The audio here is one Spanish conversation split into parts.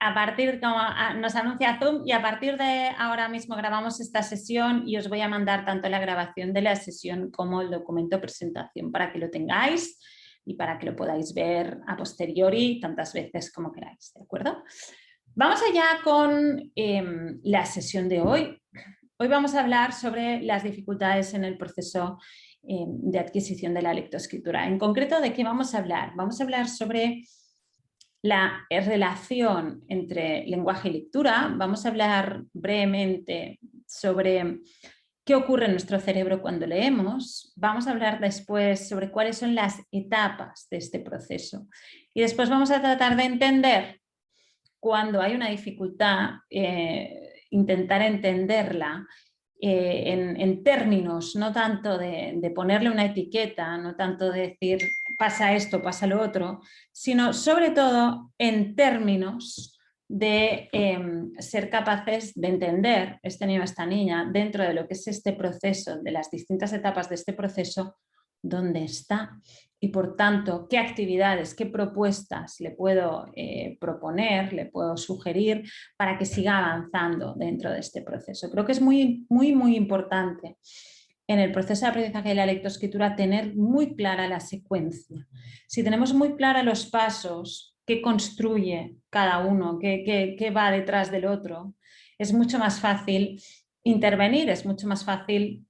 a partir, como nos anuncia Zoom, y a partir de ahora mismo grabamos esta sesión y os voy a mandar tanto la grabación de la sesión como el documento presentación para que lo tengáis y para que lo podáis ver a posteriori tantas veces como queráis, ¿de acuerdo? Vamos allá con la sesión de hoy. Hoy vamos a hablar sobre las dificultades en el proceso de adquisición de la lectoescritura. En concreto, ¿de qué vamos a hablar? Vamos a hablar sobre la relación entre lenguaje y lectura. Vamos a hablar brevemente sobre qué ocurre en nuestro cerebro cuando leemos. Vamos a hablar después sobre cuáles son las etapas de este proceso. Y después vamos a tratar de entender cuando hay una dificultad, intentar entenderla en términos, no tanto de ponerle una etiqueta, no tanto de decir pasa esto, pasa lo otro, sino sobre todo en términos de ser capaces de entender este niño o esta niña dentro de lo que es este proceso, de las distintas etapas de este proceso, dónde está y por tanto qué actividades, qué propuestas le puedo proponer, le puedo sugerir para que siga avanzando dentro de este proceso. Creo que es muy importante en el proceso de aprendizaje de la lectoescritura tener muy clara la secuencia. Si tenemos muy clara los pasos, qué construye cada uno, qué va detrás del otro, es mucho más fácil intervenir, es mucho más fácil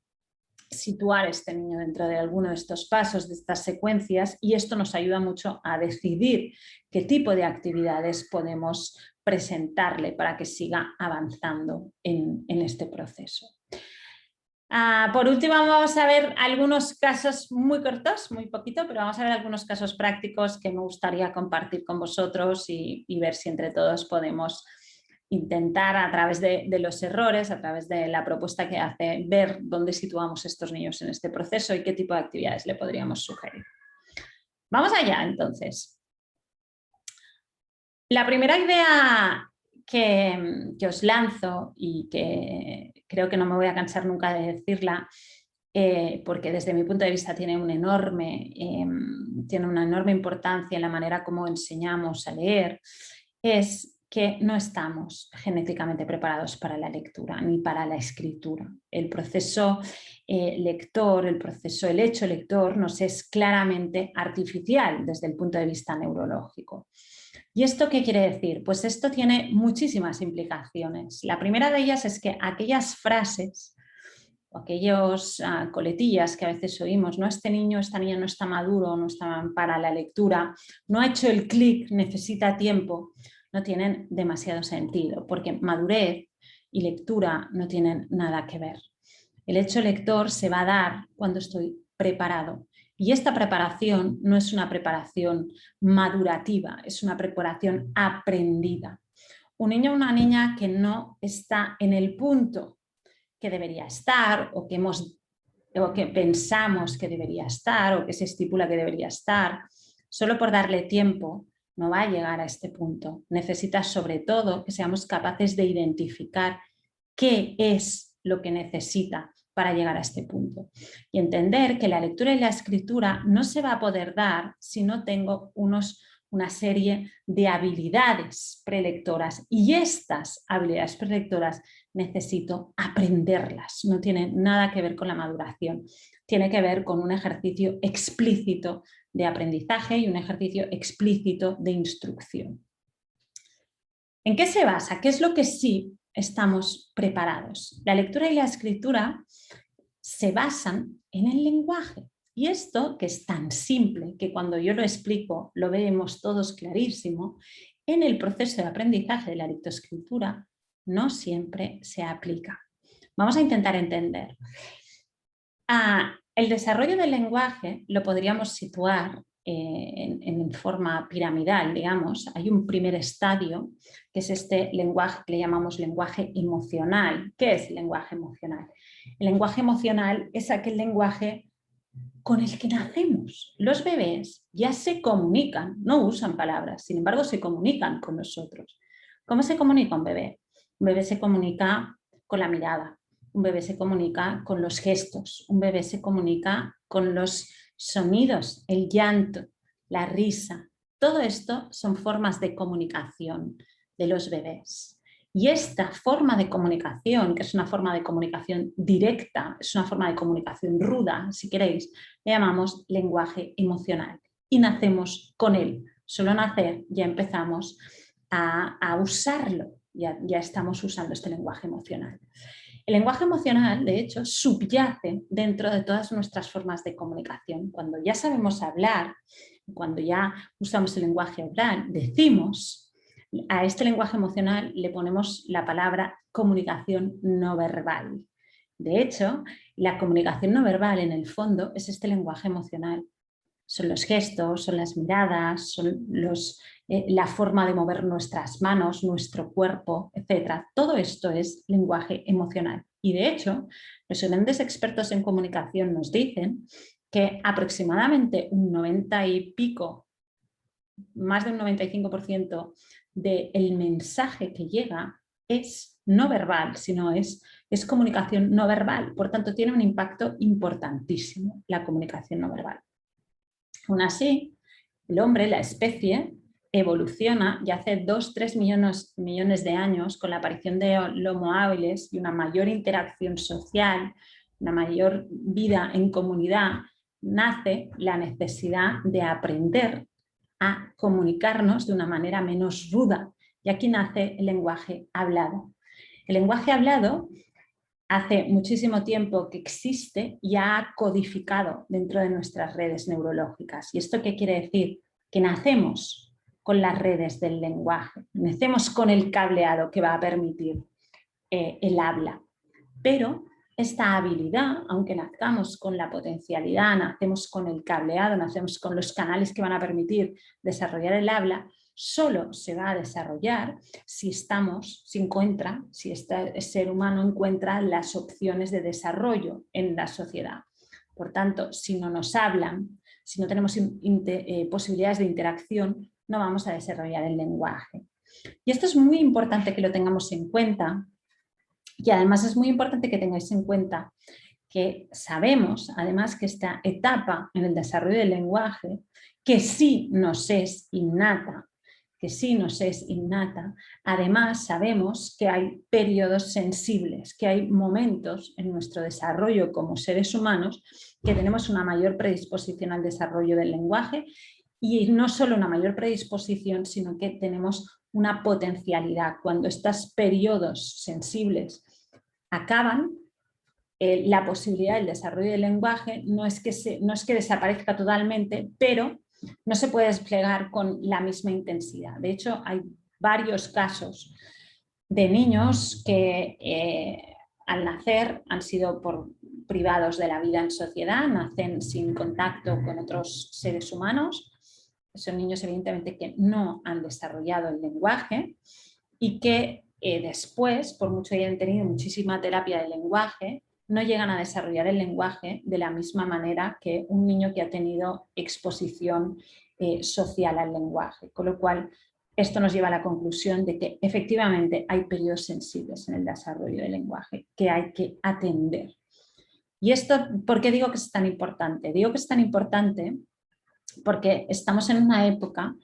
situar a este niño dentro de alguno de estos pasos, de estas secuencias, y esto nos ayuda mucho a decidir qué tipo de actividades podemos presentarle para que siga avanzando en este proceso. Por último, vamos a ver algunos casos muy cortos, muy poquito, pero vamos a ver algunos casos prácticos que me gustaría compartir con vosotros y ver si entre todos podemos intentar a través de los errores, a través de la propuesta que hace, ver dónde situamos a estos niños en este proceso y qué tipo de actividades le podríamos sugerir. Vamos allá, entonces. La primera idea que os lanzo y que creo que no me voy a cansar nunca de decirla, porque desde mi punto de vista tiene una enorme importancia en la manera como enseñamos a leer, es que no estamos genéticamente preparados para la lectura ni para la escritura. El proceso lector, el hecho lector nos es claramente artificial desde el punto de vista neurológico. ¿Y esto qué quiere decir? Pues esto tiene muchísimas implicaciones. La primera de ellas es que aquellas frases o aquellos coletillas que a veces oímos, no, este niño, esta niña no está maduro, no está para la lectura, no ha hecho el clic, necesita tiempo, no tienen demasiado sentido, porque madurez y lectura no tienen nada que ver. El hecho lector se va a dar cuando estoy preparado. Y esta preparación no es una preparación madurativa, es una preparación aprendida. Un niño o una niña que no está en el punto que debería estar o que pensamos que debería estar o que se estipula que debería estar, solo por darle tiempo no va a llegar a este punto. Necesita sobre todo que seamos capaces de identificar qué es lo que necesita para llegar a este punto y entender que la lectura y la escritura no se va a poder dar si no tengo una serie de habilidades prelectoras, y estas habilidades prelectoras necesito aprenderlas. No tiene nada que ver con la maduración, tiene que ver con un ejercicio explícito de aprendizaje y un ejercicio explícito de instrucción. ¿En qué se basa? ¿Qué es lo que sí estamos preparados? La lectura y la escritura se basan en el lenguaje. Y esto, que es tan simple, que cuando yo lo explico lo vemos todos clarísimo, en el proceso de aprendizaje de la lectoescritura no siempre se aplica. Vamos a intentar entender. El desarrollo del lenguaje lo podríamos situar en forma piramidal, digamos. Hay un primer estadio, que es este lenguaje que le llamamos lenguaje emocional. ¿Qué es el lenguaje emocional? El lenguaje emocional es aquel lenguaje con el que nacemos. Los bebés ya se comunican, no usan palabras, sin embargo se comunican con nosotros. ¿Cómo se comunica un bebé? Un bebé se comunica con la mirada, un bebé se comunica con los gestos, un bebé se comunica con los sonidos, el llanto, la risa, Todo esto son formas de comunicación de los bebés. Y esta forma de comunicación, que es una forma de comunicación directa, es una forma de comunicación ruda, si queréis, le llamamos lenguaje emocional. Y nacemos con él. Solo nacer ya empezamos a usarlo, ya estamos usando este lenguaje emocional. El lenguaje emocional, de hecho, subyace dentro de todas nuestras formas de comunicación. Cuando ya sabemos hablar, cuando ya usamos el lenguaje oral, decimos, a este lenguaje emocional le ponemos la palabra comunicación no verbal. De hecho, la comunicación no verbal en el fondo es este lenguaje emocional. Son los gestos, son las miradas, son la forma de mover nuestras manos, nuestro cuerpo, etc. Todo esto es lenguaje emocional. Y de hecho, los grandes expertos en comunicación nos dicen que aproximadamente un 90 y pico, más de un 95% del mensaje que llega es no verbal, sino es comunicación no verbal. Por tanto, tiene un impacto importantísimo la comunicación no verbal. Aún así, el hombre, la especie, evoluciona y hace 2-3 millones de años con la aparición de Homo habilis y una mayor interacción social, una mayor vida en comunidad, nace la necesidad de aprender a comunicarnos de una manera menos ruda. Y aquí nace el lenguaje hablado. El lenguaje hablado hace muchísimo tiempo que existe y ha codificado dentro de nuestras redes neurológicas. ¿Y esto qué quiere decir? Que nacemos con las redes del lenguaje, nacemos con el cableado que va a permitir el habla. Pero esta habilidad, aunque nazcamos con la potencialidad, nacemos con el cableado, nacemos con los canales que van a permitir desarrollar el habla, solo se va a desarrollar si este ser humano encuentra las opciones de desarrollo en la sociedad. Por tanto, si no nos hablan, si no tenemos posibilidades de interacción, no vamos a desarrollar el lenguaje. Y esto es muy importante que lo tengamos en cuenta. Y además es muy importante que tengáis en cuenta que sabemos, además, que esta etapa en el desarrollo del lenguaje, que sí nos es innata, además sabemos que hay periodos sensibles, que hay momentos en nuestro desarrollo como seres humanos que tenemos una mayor predisposición al desarrollo del lenguaje y no solo una mayor predisposición, sino que tenemos una potencialidad. Cuando estos periodos sensibles acaban, la posibilidad del desarrollo del lenguaje no es que desaparezca totalmente, pero no se puede desplegar con la misma intensidad. De hecho, hay varios casos de niños que al nacer han sido privados de la vida en sociedad, nacen sin contacto con otros seres humanos. Son niños evidentemente que no han desarrollado el lenguaje y que después, por mucho que hayan tenido muchísima terapia del lenguaje, no llegan a desarrollar el lenguaje de la misma manera que un niño que ha tenido exposición social al lenguaje. Con lo cual, esto nos lleva a la conclusión de que efectivamente hay periodos sensibles en el desarrollo del lenguaje que hay que atender. Y esto, ¿por qué digo que es tan importante? Digo que es tan importante porque estamos en una época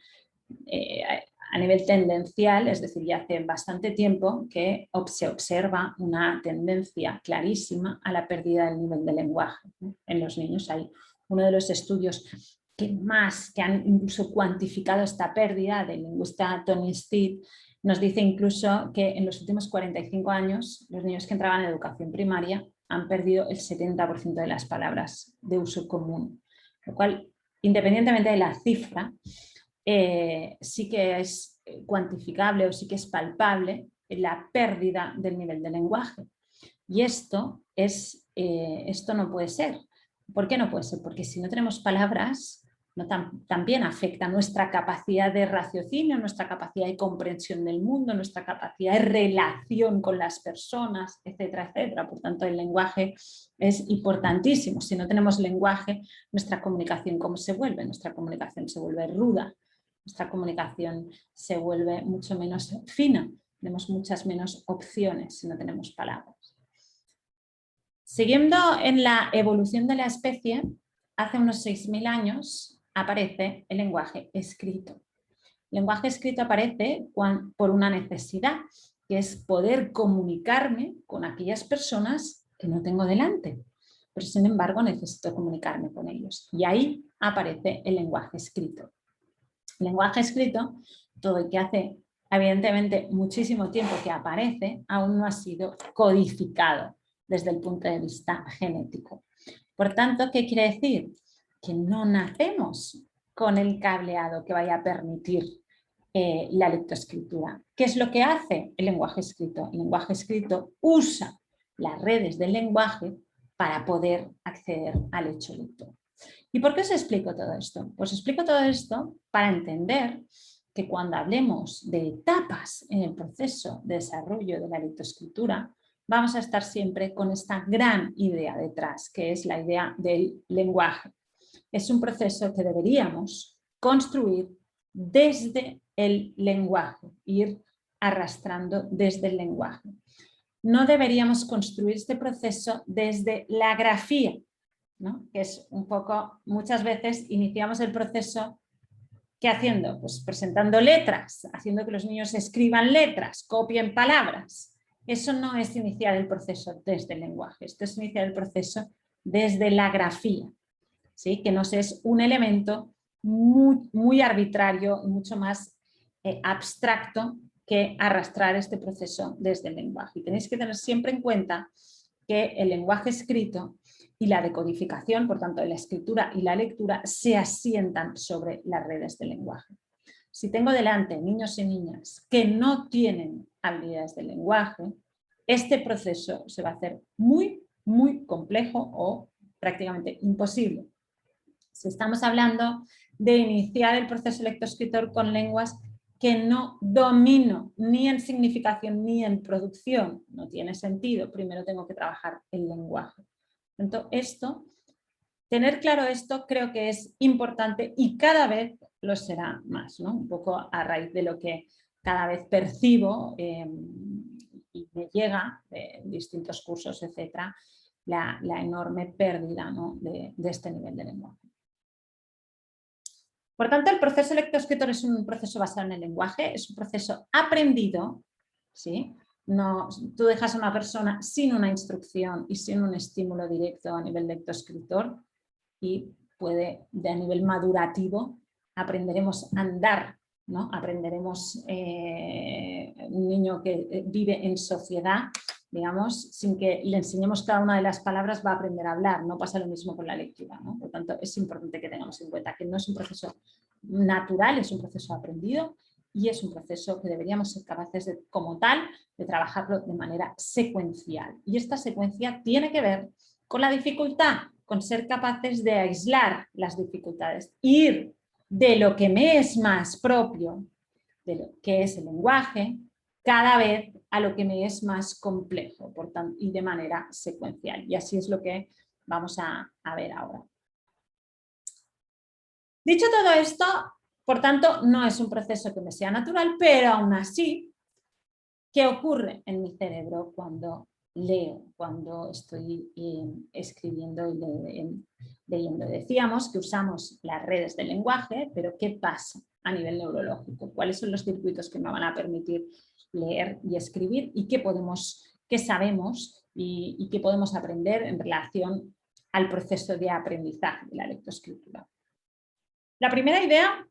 a nivel tendencial, es decir, ya hace bastante tiempo que se observa una tendencia clarísima a la pérdida del nivel de lenguaje, ¿no? En los niños hay uno de los estudios que han incluso cuantificado esta pérdida, del lingüista Tony Steed, nos dice incluso que en los últimos 45 años los niños que entraban en educación primaria han perdido el 70% de las palabras de uso común, lo cual, independientemente de la cifra, sí que es cuantificable o sí que es palpable la pérdida del nivel de lenguaje. Y esto no puede ser. ¿Por qué no puede ser? Porque si no tenemos palabras, también afecta nuestra capacidad de raciocinio, nuestra capacidad de comprensión del mundo, nuestra capacidad de relación con las personas, etcétera, etcétera. Por tanto, el lenguaje es importantísimo. Si no tenemos lenguaje, nuestra comunicación, ¿cómo se vuelve? Nuestra comunicación se vuelve ruda. Nuestra comunicación se vuelve mucho menos fina, tenemos muchas menos opciones si no tenemos palabras. Siguiendo en la evolución de la especie, hace unos 6.000 años aparece el lenguaje escrito. El lenguaje escrito aparece por una necesidad, que es poder comunicarme con aquellas personas que no tengo delante, pero sin embargo necesito comunicarme con ellos. Y ahí aparece el lenguaje escrito. El lenguaje escrito, todo el que hace evidentemente muchísimo tiempo que aparece, aún no ha sido codificado desde el punto de vista genético. Por tanto, ¿qué quiere decir? Que no nacemos con el cableado que vaya a permitir la lectoescritura. ¿Qué es lo que hace el lenguaje escrito? El lenguaje escrito usa las redes del lenguaje para poder acceder al hecho lector. ¿Y por qué os explico todo esto? Pues explico todo esto para entender que cuando hablemos de etapas en el proceso de desarrollo de la lectoescritura, vamos a estar siempre con esta gran idea detrás, que es la idea del lenguaje. Es un proceso que deberíamos construir desde el lenguaje, ir arrastrando desde el lenguaje. No deberíamos construir este proceso desde la grafía, ¿no? Que es un poco, muchas veces iniciamos el proceso, ¿qué haciendo? Pues presentando letras, haciendo que los niños escriban letras, copien palabras. Eso no es iniciar el proceso desde el lenguaje, esto es iniciar el proceso desde la grafía, ¿sí? Que nos es un elemento muy arbitrario y mucho más abstracto que arrastrar este proceso desde el lenguaje. Y tenéis que tener siempre en cuenta que el lenguaje escrito y la decodificación, por tanto la escritura y la lectura, se asientan sobre las redes del lenguaje. Si tengo delante niños y niñas que no tienen habilidades del lenguaje, este proceso se va a hacer muy complejo o prácticamente imposible. Si estamos hablando de iniciar el proceso lectoescritor con lenguas que no domino ni en significación ni en producción, no tiene sentido, primero tengo que trabajar el lenguaje. Entonces, tener claro esto creo que es importante y cada vez lo será más, ¿no? Un poco a raíz de lo que cada vez percibo y me llega de distintos cursos, etcétera, la enorme pérdida, ¿no? de este nivel de lenguaje. Por tanto, el proceso lectoescritor es un proceso basado en el lenguaje, es un proceso aprendido, ¿sí? No, tú dejas a una persona sin una instrucción y sin un estímulo directo a nivel lectoescritor y puede, de nivel madurativo, aprenderemos a andar, ¿no? Aprenderemos un niño que vive en sociedad, digamos, sin que le enseñemos cada una de las palabras va a aprender a hablar, no pasa lo mismo con la lectura, ¿no? Por tanto, es importante que tengamos en cuenta que no es un proceso natural, es un proceso aprendido y es un proceso que deberíamos ser capaces de, como tal, de trabajarlo de manera secuencial. Y esta secuencia tiene que ver con la dificultad, con ser capaces de aislar las dificultades, ir de lo que me es más propio, de lo que es el lenguaje, cada vez a lo que me es más complejo, por tanto, y de manera secuencial. Y así es lo que vamos a ver ahora. Dicho todo esto, por tanto, no es un proceso que me sea natural, pero aún así, ¿qué ocurre en mi cerebro cuando leo, cuando estoy escribiendo y leyendo? Decíamos que usamos las redes del lenguaje, pero ¿qué pasa a nivel neurológico? ¿Cuáles son los circuitos que me van a permitir leer y escribir? ¿Y qué sabemos y qué podemos aprender en relación al proceso de aprendizaje de la lectoescritura? La primera idea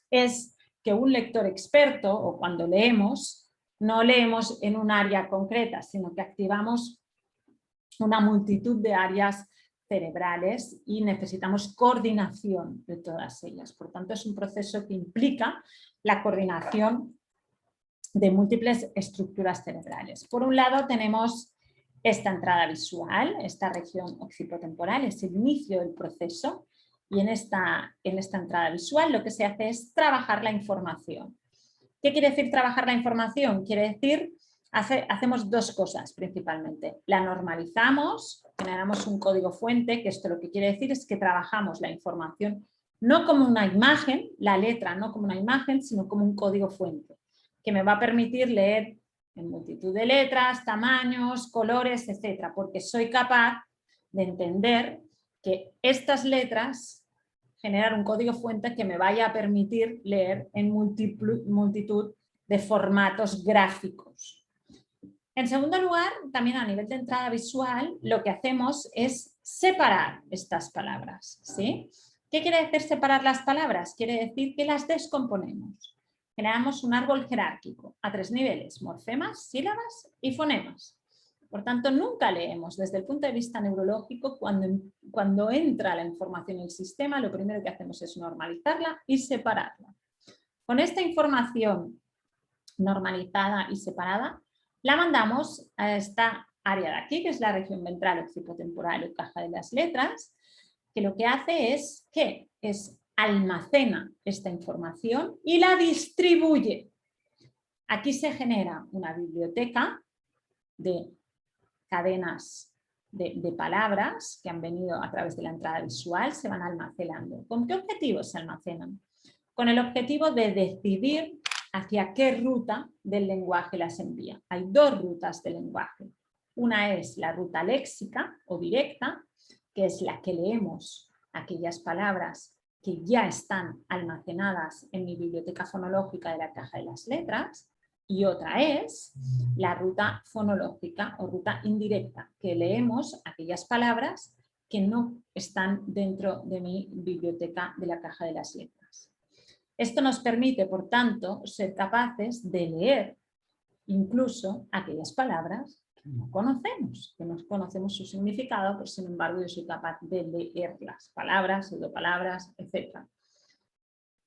es que un lector experto, o cuando leemos, no leemos en un área concreta, sino que activamos una multitud de áreas cerebrales y necesitamos coordinación de todas ellas. Por tanto, es un proceso que implica la coordinación de múltiples estructuras cerebrales. Por un lado tenemos esta entrada visual, esta región occipotemporal, es el inicio del proceso. Y en esta entrada visual lo que se hace es trabajar la información. ¿Qué quiere decir trabajar la información? Quiere decir, hacemos dos cosas principalmente. La normalizamos, generamos un código fuente, que esto lo que quiere decir es que trabajamos la información no como una imagen, la letra no como una imagen, sino como un código fuente, que me va a permitir leer en multitud de letras, tamaños, colores, etcétera, porque soy capaz de entender que estas letras generar un código fuente que me vaya a permitir leer en multitud de formatos gráficos. En segundo lugar, también a nivel de entrada visual, lo que hacemos es separar estas palabras, ¿sí? ¿Qué quiere decir separar las palabras? Quiere decir que las descomponemos. Generamos un árbol jerárquico a 3 niveles, morfemas, sílabas y fonemas. Por tanto, nunca leemos desde el punto de vista neurológico. Cuando entra la información en el sistema, lo primero que hacemos es normalizarla y separarla. Con esta información normalizada y separada, la mandamos a esta área de aquí, que es la región ventral occipotemporal o caja de las letras, que lo que hace es que almacena esta información y la distribuye. Aquí se genera una biblioteca de cadenas de palabras que han venido a través de la entrada visual, se van almacenando. ¿Con qué objetivo se almacenan? Con el objetivo de decidir hacia qué ruta del lenguaje las envía. Hay 2 rutas de lenguaje. Una es la ruta léxica o directa, que es la que leemos aquellas palabras que ya están almacenadas en mi biblioteca fonológica de la caja de las letras, y otra es la ruta fonológica o ruta indirecta, que leemos aquellas palabras que no están dentro de mi biblioteca de la caja de las letras. Esto nos permite, por tanto, ser capaces de leer incluso aquellas palabras que no conocemos su significado, pero sin embargo yo soy capaz de leerlas, palabras, pseudopalabras, etc.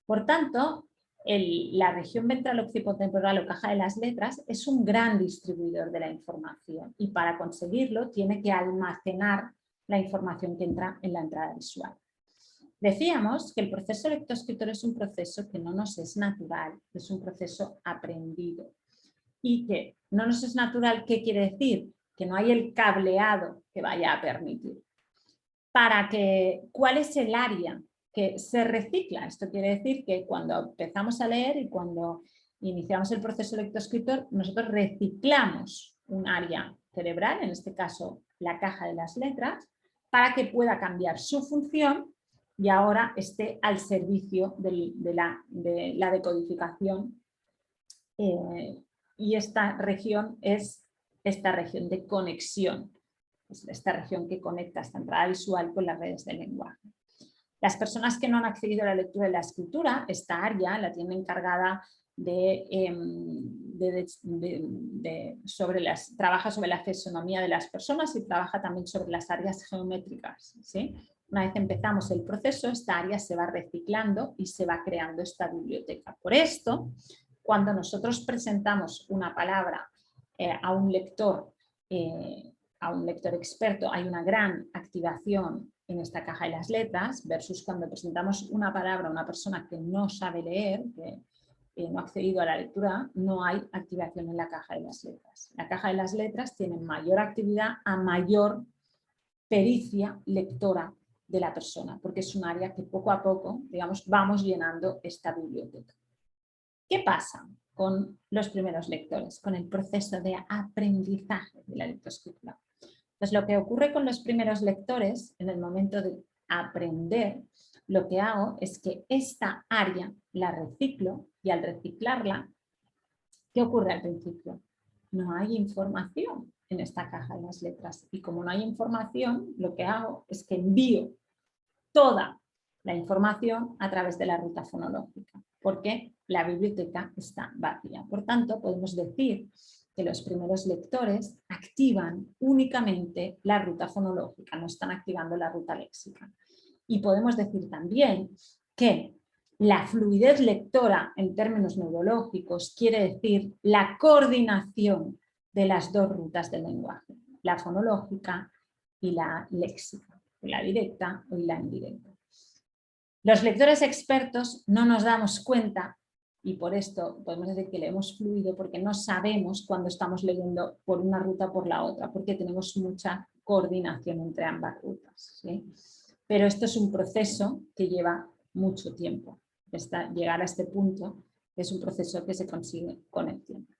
Por tanto, la región ventral occipotemporal o caja de las letras es un gran distribuidor de la información y para conseguirlo tiene que almacenar la información que entra en la entrada visual. Decíamos que el proceso lectoescritor es un proceso que no nos es natural, es un proceso aprendido. Y que no nos es natural, ¿qué quiere decir? Que no hay el cableado que vaya a permitir. ¿Cuál es el área que se recicla? Esto quiere decir que cuando empezamos a leer y cuando iniciamos el proceso lectoescritor, nosotros reciclamos un área cerebral, en este caso la caja de las letras, para que pueda cambiar su función y ahora esté al servicio de la decodificación. Y esta región es esta región de conexión, es esta región que conecta esta entrada visual con las redes del lenguaje. Las personas que no han accedido a la lectura y la escritura, esta área la tienen encargada trabaja sobre la fisonomía de las personas y trabaja también sobre las áreas geométricas, ¿sí? Una vez empezamos el proceso, esta área se va reciclando y se va creando esta biblioteca. Por esto, cuando nosotros presentamos una palabra a un lector experto, hay una gran activación en esta caja de las letras, versus cuando presentamos una palabra a una persona que no sabe leer, que no ha accedido a la lectura, no hay activación en la caja de las letras. La caja de las letras tiene mayor actividad a mayor pericia lectora de la persona, porque es un área que poco a poco, digamos, vamos llenando esta biblioteca. ¿Qué pasa con los primeros lectores, con el proceso de aprendizaje de la lectoescritura? Pues lo que ocurre con los primeros lectores en el momento de aprender, lo que hago es que esta área la reciclo y al reciclarla, ¿qué ocurre al principio? No hay información en esta caja de las letras y como no hay información, lo que hago es que envío toda la información a través de la ruta fonológica, porque la biblioteca está vacía. Por tanto, podemos decir que los primeros lectores activan únicamente la ruta fonológica, no están activando la ruta léxica. Y podemos decir también que la fluidez lectora en términos neurológicos quiere decir la coordinación de las 2 rutas del lenguaje, la fonológica y la léxica, la directa y la indirecta. Los lectores expertos no nos damos cuenta y por esto podemos decir que leemos fluido porque no sabemos cuando estamos leyendo por una ruta o por la otra, porque tenemos mucha coordinación entre ambas rutas, ¿sí? Pero esto es un proceso que lleva mucho tiempo. Llegar a este punto es un proceso que se consigue con el tiempo.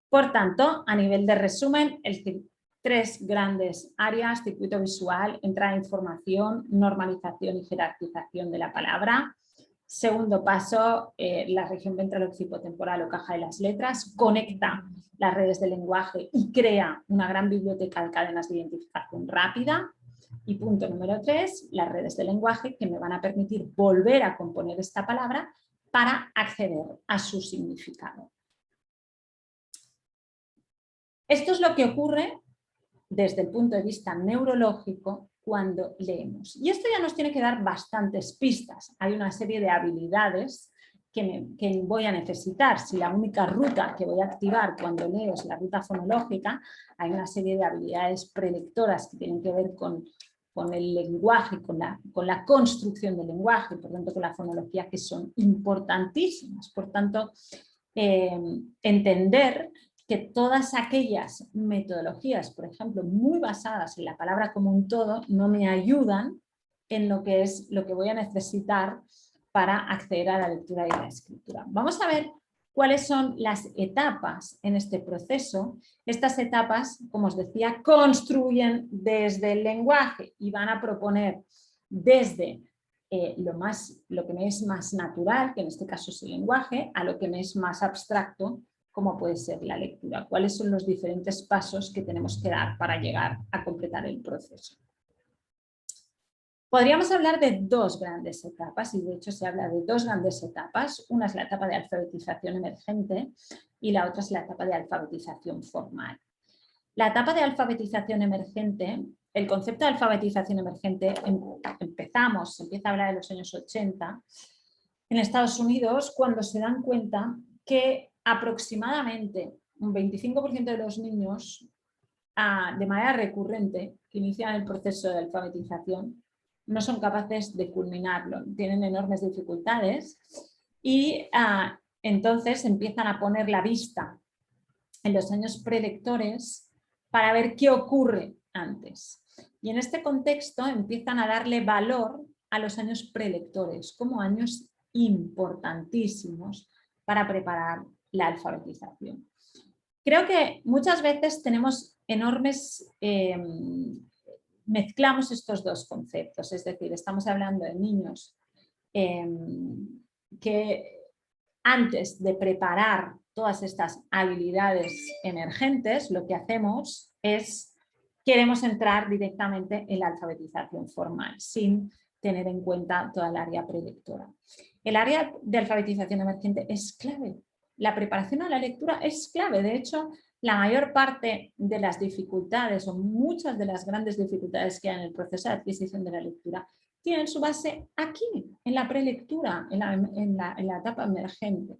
Por tanto, a nivel de resumen, 3 grandes áreas: circuito visual, entrada de información, normalización y jerarquización de la palabra. Segundo paso, la región ventral-occipotemporal o caja de las letras, conecta las redes del lenguaje y crea una gran biblioteca de cadenas de identificación rápida. Y punto número 3, las redes del lenguaje que me van a permitir volver a componer esta palabra para acceder a su significado. Esto es lo que ocurre desde el punto de vista neurológico cuando leemos. Y esto ya nos tiene que dar bastantes pistas. Hay una serie de habilidades que voy a necesitar. Si la única ruta que voy a activar cuando leo es la ruta fonológica, hay una serie de habilidades prelectoras que tienen que ver con el lenguaje, con la construcción del lenguaje, por tanto con la fonología, que son importantísimas. Por tanto, entender que todas aquellas metodologías, por ejemplo, muy basadas en la palabra como un todo, no me ayudan en lo que es lo que voy a necesitar para acceder a la lectura y la escritura. Vamos a ver cuáles son las etapas en este proceso. Estas etapas, como os decía, construyen desde el lenguaje y van a proponer desde lo que me es más natural, que en este caso es el lenguaje, a lo que me es más abstracto, como puede ser la lectura. ¿Cuáles son los diferentes pasos que tenemos que dar para llegar a completar el proceso? Podríamos hablar de 2 grandes etapas, y de hecho se habla de 2 grandes etapas. Una es la etapa de alfabetización emergente y la otra es la etapa de alfabetización formal. La etapa de alfabetización emergente, el concepto de alfabetización emergente se empieza a hablar de los años 80 en Estados Unidos, cuando se dan cuenta que aproximadamente un 25% de los niños, de manera recurrente, que inician el proceso de alfabetización, no son capaces de culminarlo, tienen enormes dificultades y entonces empiezan a poner la vista en los años prelectores para ver qué ocurre antes. Y en este contexto empiezan a darle valor a los años prelectores como años importantísimos para preparar la alfabetización. Creo que muchas veces tenemos mezclamos estos 2 conceptos, es decir, estamos hablando de niños que antes de preparar todas estas habilidades emergentes, lo que hacemos es, queremos entrar directamente en la alfabetización formal, sin tener en cuenta toda el área prelectora. El área de alfabetización emergente es clave. La preparación a la lectura es clave. De hecho, la mayor parte de las dificultades o muchas de las grandes dificultades que hay en el proceso de adquisición de la lectura tienen su base aquí, en la prelectura, en la etapa emergente.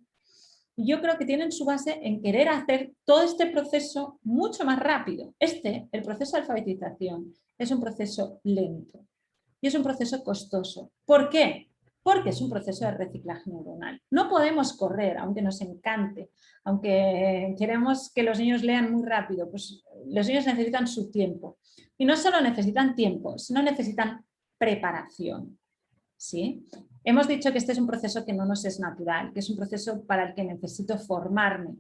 Y yo creo que tienen su base en querer hacer todo este proceso mucho más rápido. El proceso de alfabetización, es un proceso lento y es un proceso costoso. ¿Por qué? Porque es un proceso de reciclaje neuronal. No podemos correr, aunque nos encante, aunque queremos que los niños lean muy rápido, pues los niños necesitan su tiempo. Y no solo necesitan tiempo, sino necesitan preparación. ¿Sí? Hemos dicho que este es un proceso que no nos es natural, que es un proceso para el que necesito formarme.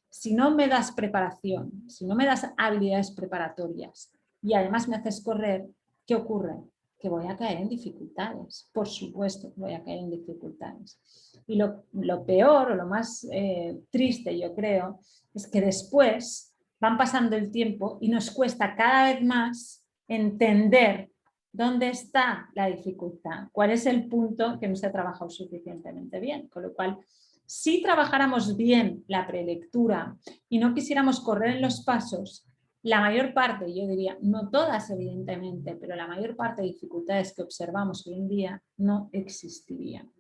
Si no me das preparación, si no me das habilidades preparatorias y además me haces correr, ¿qué ocurre? Que voy a caer en dificultades. Por supuesto que voy a caer en dificultades. Y lo peor o lo más triste, yo creo, es que después van pasando el tiempo y nos cuesta cada vez más entender ¿dónde está la dificultad? ¿Cuál es el punto que no se ha trabajado suficientemente bien? Con lo cual, si trabajáramos bien la prelectura y no quisiéramos correr en los pasos, la mayor parte, yo diría, no todas evidentemente, pero la mayor parte de dificultades que observamos hoy en día no existirían.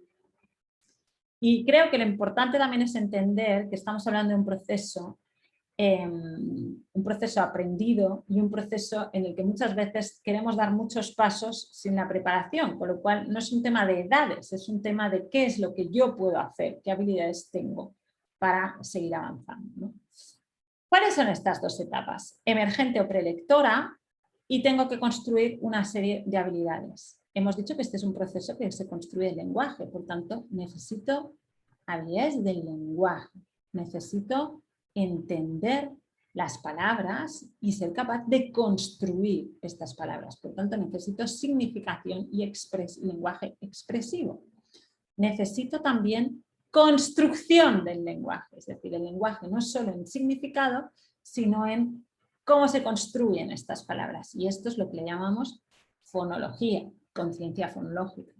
Y creo que lo importante también es entender que estamos hablando de un proceso aprendido y un proceso en el que muchas veces queremos dar muchos pasos sin la preparación, con lo cual no es un tema de edades, es un tema de qué es lo que yo puedo hacer, qué habilidades tengo para seguir avanzando, ¿no? ¿Cuáles son estas 2 etapas? Emergente o prelectora, y tengo que construir una serie de habilidades. Hemos dicho que este es un proceso que se construye el lenguaje, por tanto necesito habilidades del lenguaje, necesito entender las palabras y ser capaz de construir estas palabras. Por tanto, necesito significación y lenguaje expresivo. Necesito también construcción del lenguaje, es decir, el lenguaje no solo en significado, sino en cómo se construyen estas palabras. Y esto es lo que le llamamos fonología, conciencia fonológica.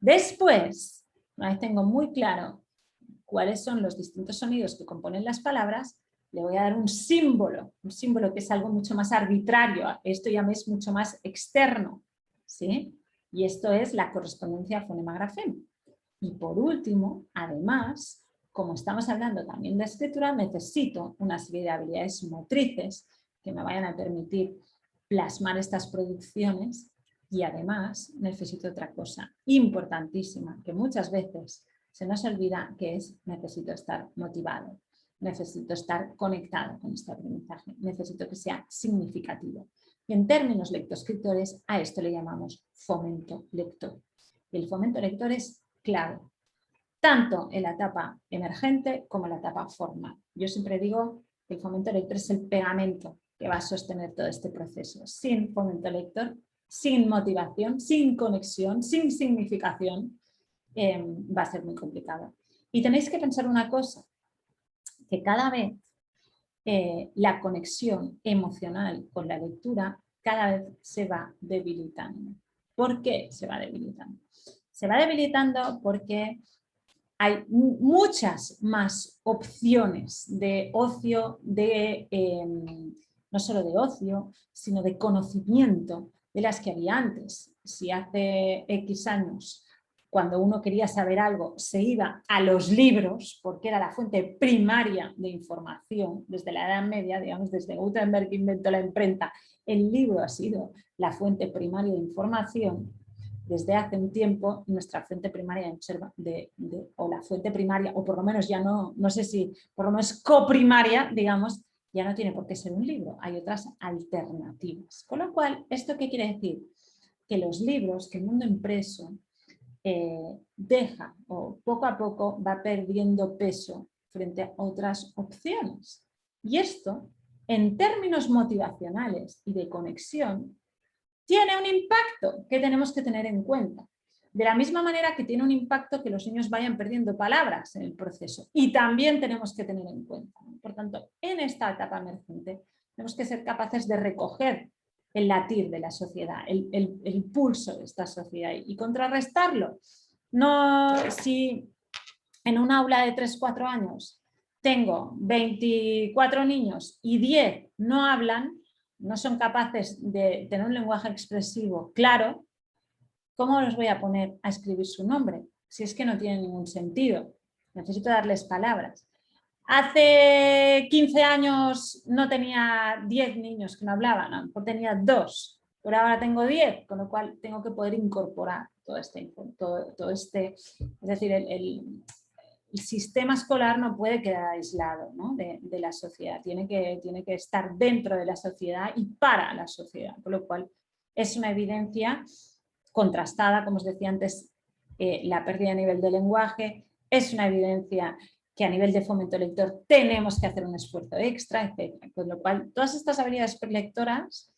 Después, una vez tengo muy claro cuáles son los distintos sonidos que componen las palabras, le voy a dar un símbolo que es algo mucho más arbitrario, esto ya me es mucho más externo, ¿sí? Y esto es la correspondencia fonema-grafema. Y por último, además, como estamos hablando también de escritura, necesito una serie de habilidades motrices que me vayan a permitir plasmar estas producciones y además necesito otra cosa importantísima que muchas veces se nos olvida, que es necesito estar motivado, necesito estar conectado con este aprendizaje, necesito que sea significativo. Y en términos lectoescritores a esto le llamamos fomento lector. Y el fomento lector es clave, tanto en la etapa emergente como en la etapa formal. Yo siempre digo que el fomento lector es el pegamento que va a sostener todo este proceso. Sin fomento lector, sin motivación, sin conexión, sin significación, va a ser muy complicado. Y tenéis que pensar una cosa, que cada vez la conexión emocional con la lectura cada vez se va debilitando. ¿Por qué se va debilitando? Se va debilitando porque hay muchas más opciones de ocio, no solo de ocio, sino de conocimiento de las que había antes. Si hace X años, cuando uno quería saber algo, se iba a los libros, porque era la fuente primaria de información, desde la Edad Media, digamos, desde Gutenberg que inventó la imprenta, el libro ha sido la fuente primaria de información. Desde hace un tiempo nuestra fuente primaria o la fuente primaria, o por lo menos ya no sé si, por lo menos coprimaria, digamos, ya no tiene por qué ser un libro, hay otras alternativas. Con lo cual, ¿esto qué quiere decir? Que los libros, que el mundo impreso deja o poco a poco va perdiendo peso frente a otras opciones. Y esto, en términos motivacionales y de conexión, tiene un impacto que tenemos que tener en cuenta. De la misma manera que tiene un impacto que los niños vayan perdiendo palabras en el proceso. Y también tenemos que tener en cuenta. Por tanto, en esta etapa emergente tenemos que ser capaces de recoger el latir de la sociedad, el pulso de esta sociedad y contrarrestarlo. No, si en un aula de 3-4 años tengo 24 niños y 10 no hablan, no son capaces de tener un lenguaje expresivo claro, ¿cómo los voy a poner a escribir su nombre? Si es que no tiene ningún sentido. Necesito darles palabras. Hace 15 años no tenía 10 niños que no hablaban, a lo mejor tenía 2, pero ahora tengo 10, con lo cual tengo que poder incorporar todo este, es decir, el sistema escolar no puede quedar aislado, ¿no? de la sociedad, tiene que estar dentro de la sociedad y para la sociedad, por lo cual es una evidencia contrastada, como os decía antes, la pérdida a nivel de lenguaje, es una evidencia que a nivel de fomento lector tenemos que hacer un esfuerzo extra, etc. Con lo cual, todas estas habilidades prelectoras,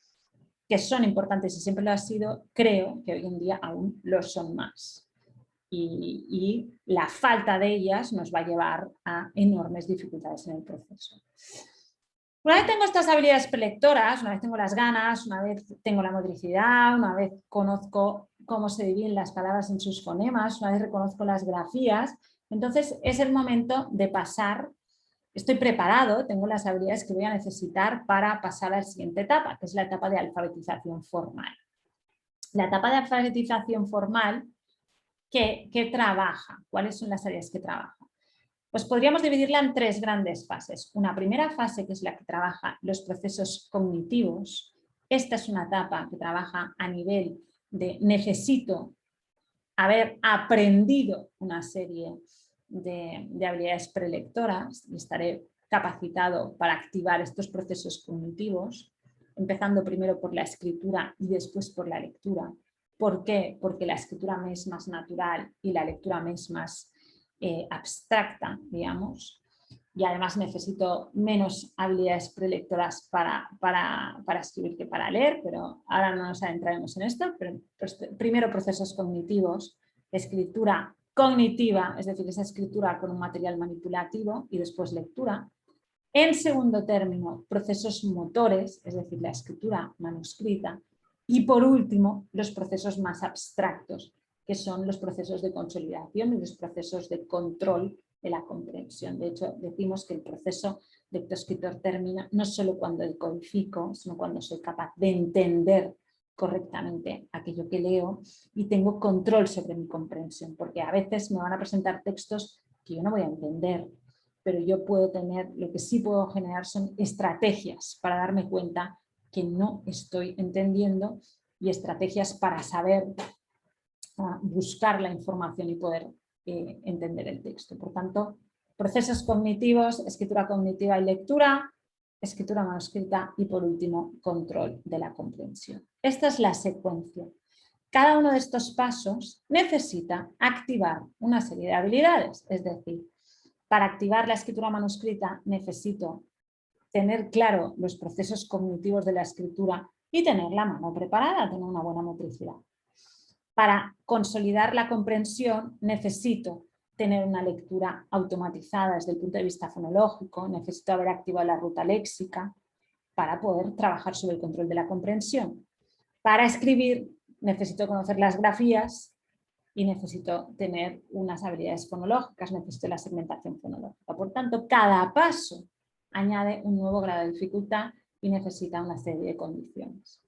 que son importantes y siempre lo ha sido, creo que hoy en día aún lo son más. Y la falta de ellas nos va a llevar a enormes dificultades en el proceso. Una vez tengo estas habilidades prelectoras, una vez tengo las ganas, una vez tengo la motricidad, una vez conozco cómo se dividen las palabras en sus fonemas, una vez reconozco las grafías, entonces es el momento de pasar, estoy preparado, tengo las habilidades que voy a necesitar para pasar a la siguiente etapa, que es la etapa de alfabetización formal. La etapa de alfabetización formal, ¿qué trabaja? ¿Cuáles son las áreas que trabaja? Pues podríamos dividirla en 3 grandes fases. Una primera fase, que es la que trabaja los procesos cognitivos. Esta es una etapa que trabaja a nivel de necesito haber aprendido una serie de habilidades prelectoras y estaré capacitado para activar estos procesos cognitivos, empezando primero por la escritura y después por la lectura. ¿Por qué? Porque la escritura me es más natural y la lectura me es más abstracta, digamos. y además necesito menos habilidades prelectoras para escribir que para leer, pero ahora no nos adentraremos en esto. Pero primero procesos cognitivos, escritura cognitiva, es decir, esa escritura con un material manipulativo, y después lectura. En segundo término, procesos motores, es decir, la escritura manuscrita. Y por último, los procesos más abstractos, que son los procesos de consolidación y los procesos de control de la comprensión. De hecho, decimos que el proceso lectoescritor termina no solo cuando decodifico, sino cuando soy capaz de entender correctamente aquello que leo y tengo control sobre mi comprensión, porque a veces me van a presentar textos que yo no voy a entender, pero yo puedo tener, lo que sí puedo generar son estrategias para darme cuenta que no estoy entendiendo y estrategias para saber buscar la información y poder entender el texto. Por tanto, procesos cognitivos, escritura cognitiva y lectura, escritura manuscrita y por último, control de la comprensión. Esta es la secuencia. Cada uno de estos pasos necesita activar una serie de habilidades, es decir, para activar la escritura manuscrita necesito tener claro los procesos cognitivos de la escritura y tener la mano preparada, tener una buena motricidad. Para consolidar la comprensión necesito tener una lectura automatizada desde el punto de vista fonológico, necesito haber activado la ruta léxica para poder trabajar sobre el control de la comprensión. Para escribir necesito conocer las grafías y necesito tener unas habilidades fonológicas, necesito la segmentación fonológica. Por tanto, cada paso añade un nuevo grado de dificultad y necesita una serie de condiciones.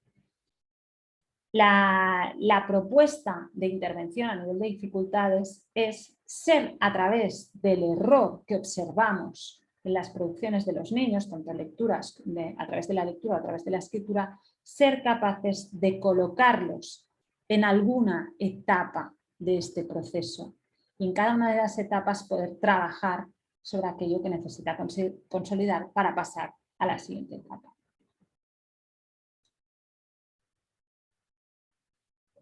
La propuesta de intervención a nivel de dificultades es ser, a través del error que observamos en las producciones de los niños, tanto lecturas, a través de la lectura, a través de la escritura, ser capaces de colocarlos en alguna etapa de este proceso y en cada una de las etapas poder trabajar sobre aquello que necesita consolidar para pasar a la siguiente etapa.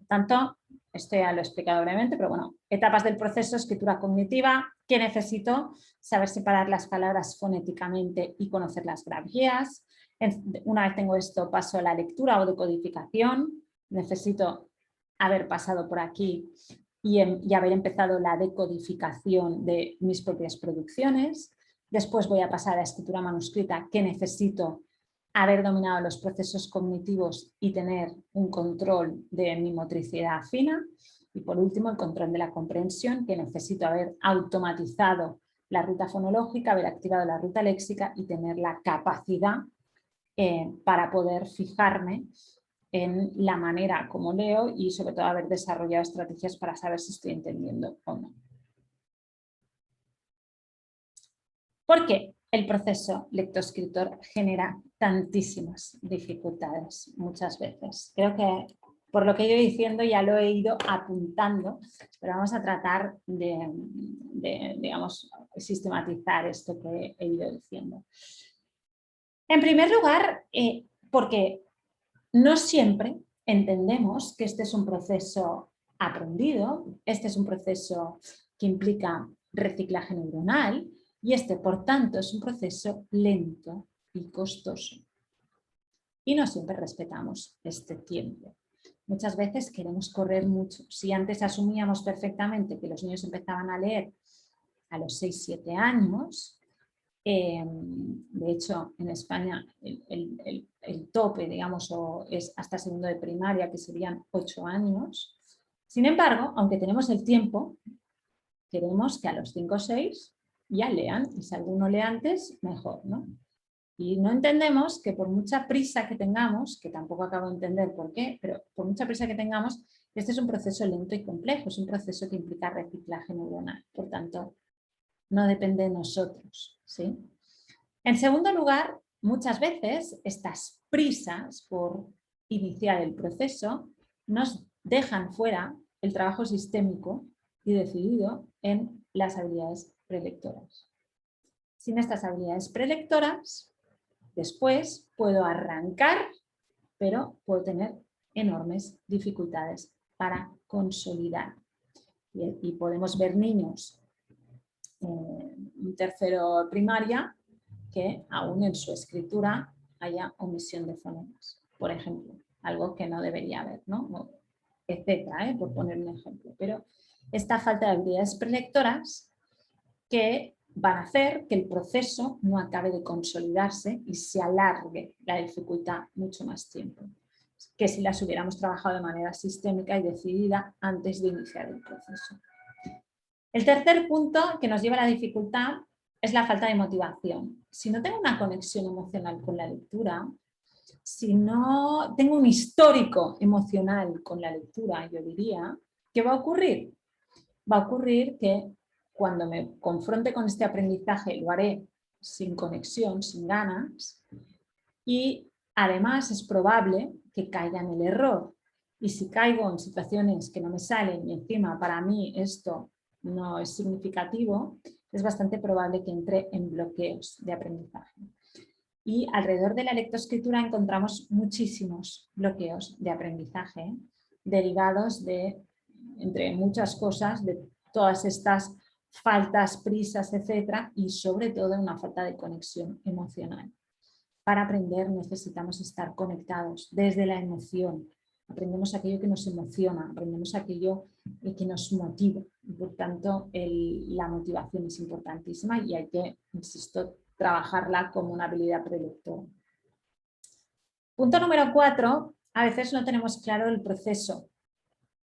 Tanto, esto ya lo he explicado brevemente, pero bueno, etapas del proceso, escritura cognitiva, ¿qué necesito? Saber separar las palabras fonéticamente y conocer las grafías. Una vez tengo esto, paso a la lectura o decodificación. Necesito haber pasado por aquí y haber empezado la decodificación de mis propias producciones. Después voy a pasar a escritura manuscrita, ¿qué necesito? Haber dominado los procesos cognitivos y tener un control de mi motricidad fina. Y por último, el control de la comprensión, que necesito haber automatizado la ruta fonológica, haber activado la ruta léxica y tener la capacidad para poder fijarme en la manera como leo y sobre todo haber desarrollado estrategias para saber si estoy entendiendo o no. ¿Por qué el proceso lectoescritor genera tantísimas dificultades muchas veces? Creo que por lo que he ido diciendo ya lo he ido apuntando, pero vamos a tratar de digamos, sistematizar esto que he ido diciendo. En primer lugar, porque no siempre entendemos que este es un proceso aprendido, este es un proceso que implica reciclaje neuronal y este, por tanto, es un proceso lento y costoso. Y no siempre respetamos este tiempo. Muchas veces queremos correr mucho. Si antes asumíamos perfectamente que los niños empezaban a leer a los 6-7 años, de hecho, en España el tope, digamos, es hasta segundo de primaria, que serían 8 años. Sin embargo, aunque tenemos el tiempo, queremos que a los 5 o 6 ya lean, y si alguno lee antes, mejor, ¿no? Y no entendemos que por mucha prisa que tengamos, que tampoco acabo de entender por qué, pero por mucha prisa que tengamos, este es un proceso lento y complejo, es un proceso que implica reciclaje neuronal. Por tanto, no depende de nosotros, ¿sí? En segundo lugar, muchas veces estas prisas por iniciar el proceso nos dejan fuera el trabajo sistémico y decidido en las habilidades prelectoras. Sin estas habilidades prelectoras, después puedo arrancar, pero puedo tener enormes dificultades para consolidar. Y podemos ver niños un tercero de primaria que aún en su escritura haya omisión de fonemas, por ejemplo, algo que no debería haber, ¿no? Etcétera, por poner un ejemplo. Pero esta falta de habilidades prelectoras que van a hacer que el proceso no acabe de consolidarse y se alargue la dificultad mucho más tiempo que si las hubiéramos trabajado de manera sistémica y decidida antes de iniciar el proceso. El tercer punto que nos lleva a la dificultad es la falta de motivación. Si no tengo una conexión emocional con la lectura, si no tengo un histórico emocional con la lectura, yo diría, ¿qué va a ocurrir? Va a ocurrir que cuando me confronte con este aprendizaje lo haré sin conexión, sin ganas, y además es probable que caiga en el error. Y si caigo en situaciones que no me salen y encima para mí esto no es significativo, es bastante probable que entre en bloqueos de aprendizaje. Y alrededor de la lectoescritura encontramos muchísimos bloqueos de aprendizaje derivados de, entre muchas cosas, de todas estas faltas, prisas, etcétera, y sobre todo una falta de conexión emocional. Para aprender necesitamos estar conectados desde la emoción. Aprendemos aquello que nos emociona, aprendemos aquello que nos motiva. Por tanto, la motivación es importantísima y hay que, insisto, trabajarla como una habilidad prelectora. Punto número 4, a veces no tenemos claro el proceso,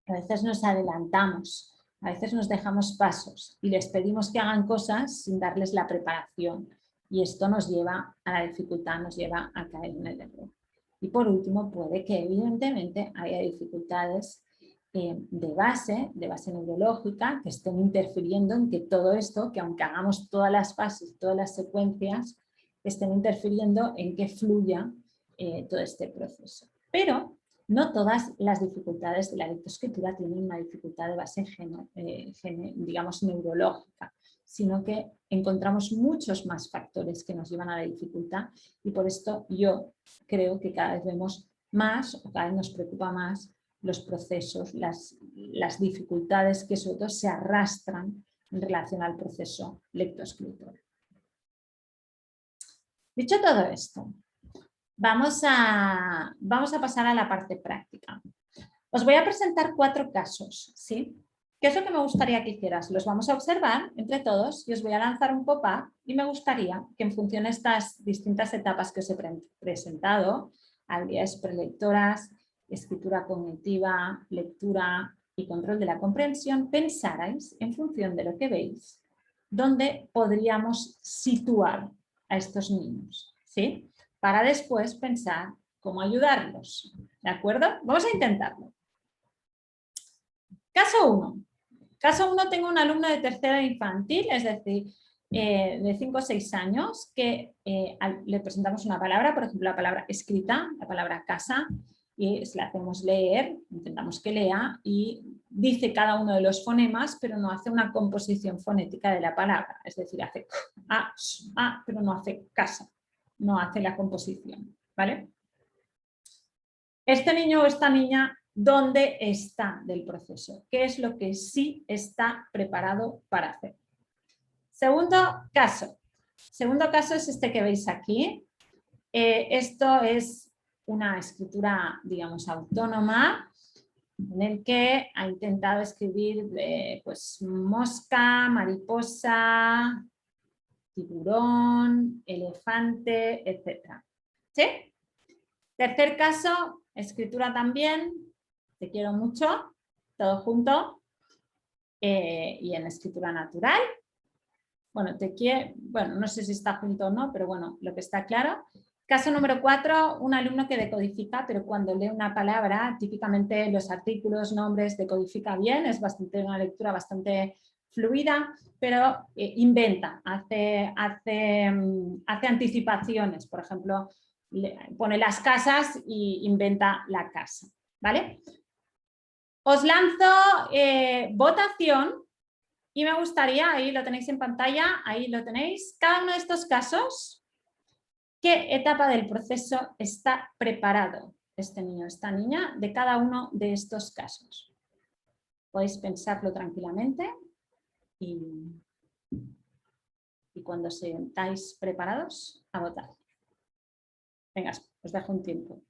a veces nos adelantamos, a veces nos dejamos pasos y les pedimos que hagan cosas sin darles la preparación. Y esto nos lleva a la dificultad, nos lleva a caer en el error. Y por último, puede que evidentemente haya dificultades de base neurológica, que estén interfiriendo en que todo esto, que aunque hagamos todas las fases, todas las secuencias, estén interfiriendo en que fluya todo este proceso. Pero no todas las dificultades de la lectoescritura tienen una dificultad de base digamos neurológica, sino que encontramos muchos más factores que nos llevan a la dificultad y por esto yo creo que cada vez vemos más o cada vez nos preocupa más los procesos, las dificultades que sobre todo se arrastran en relación al proceso lectoescritor. Dicho todo esto, vamos a pasar a la parte práctica. Os voy a presentar 4 casos, ¿sí? ¿Qué es lo que me gustaría que hicieras? Los vamos a observar entre todos y os voy a lanzar un pop-up y me gustaría que en función de estas distintas etapas que os he presentado, habilidades prelectoras, escritura cognitiva, lectura y control de la comprensión, pensarais en función de lo que veis, dónde podríamos situar a estos niños, ¿sí? Para después pensar cómo ayudarlos, ¿de acuerdo? Vamos a intentarlo. Caso 1. Caso 1, tengo un alumno de tercera infantil, es decir, de 5 o 6 años, que le presentamos una palabra, por ejemplo, la palabra escrita, la palabra casa, y le hacemos leer, intentamos que lea, y dice cada uno de los fonemas, pero no hace una composición fonética de la palabra, es decir, hace a, pero no hace casa, no hace la composición, ¿vale? Este niño o esta niña, ¿dónde está del proceso? ¿Qué es lo que sí está preparado para hacer? Segundo caso es este que veis aquí. Esto es una escritura, digamos, autónoma, en el que ha intentado escribir pues, mosca, mariposa, tiburón, elefante, etc. ¿Sí? Tercer caso, escritura también, te quiero mucho, todo junto, y en escritura natural. Bueno, no sé si está junto o no, pero bueno, lo que está claro. Caso número 4, un alumno que decodifica, pero cuando lee una palabra, típicamente los artículos, nombres, decodifica bien, es una lectura bastante fluida, pero inventa, hace anticipaciones, por ejemplo, pone las casas y inventa la casa, ¿vale? Os lanzo votación. Y me gustaría, ahí lo tenéis en pantalla, ahí lo tenéis, cada uno de estos casos, ¿qué etapa del proceso está preparado este niño, esta niña, de cada uno de estos casos? Podéis pensarlo tranquilamente y y cuando estáis preparados, a votar. Venga, os dejo un tiempo.